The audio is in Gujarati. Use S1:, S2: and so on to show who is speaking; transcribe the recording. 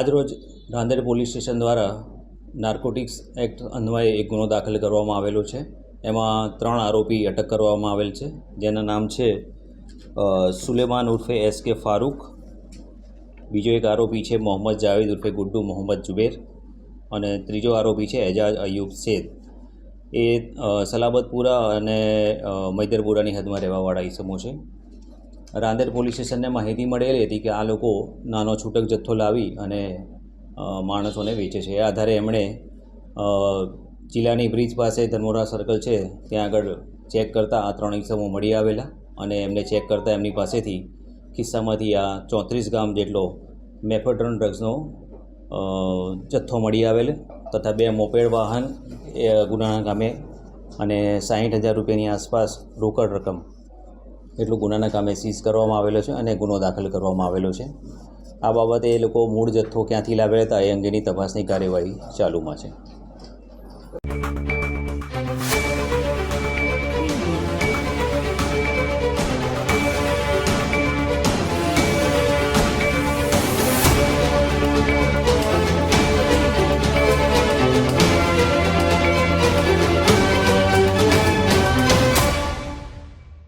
S1: આજરોજ રાંદેર પોલીસ સ્ટેશન દ્વારા નાર્કોટિક્સ એક્ટ અન્વયે એક ગુનો દાખલ કરવામાં આવેલો છે। એમાં 3 આરોપી અટક કરવામાં આવેલ છે, જેના નામ છે સુલેમાન ઉર્ફે SK ફારૂક, બીજો એક આરોપી છે મોહમ્મદ જાવેદ ઉર્ફે ગુડ્ડુ મોહમ્મદ જુબેર અને ત્રીજો આરોપી છે એજાજ અયુબ શેદ। એ સલાબતપુરા અને મૈદરપુરાની હદમાં રહેવાવાળા ઈસમો છે। રાંદેર પોલીસ સ્ટેશનને માહિતી મળેલી હતી કે આ લોકો નાનો છૂટક જથ્થો લાવી અને માણસોને વેચે છે। એ આધારે એમણે જિલ્લાની બ્રિજ પાસે ધર્મોરા સર્કલ છે ત્યાં આગળ ચેક કરતાં આ 3 ઈસમો મળી આવેલા અને એમને ચેક કરતાં એમની પાસેથી ખિસ્સામાંથી આ 34 ગ્રામ જેટલો મેફેડ્રોન ડ્રગ્સનો જથ્થો મળી આવેલ તથા 2 મોપેડ વાહન એ ગુનાના કામે અને 60,000 રૂપિયાની આસપાસ રોકડ રકમ એટલું ગુનાના કામે સીઝ કરવામાં આવેલો છે અને ગુનો દાખલ કરવામાં આવેલો છે। આ બાબતે એ લોકો મૂળ જથ્થો ક્યાંથી લાવ્યા હતા એ અંગેની તપાસની કાર્યવાહી ચાલુમાં છે।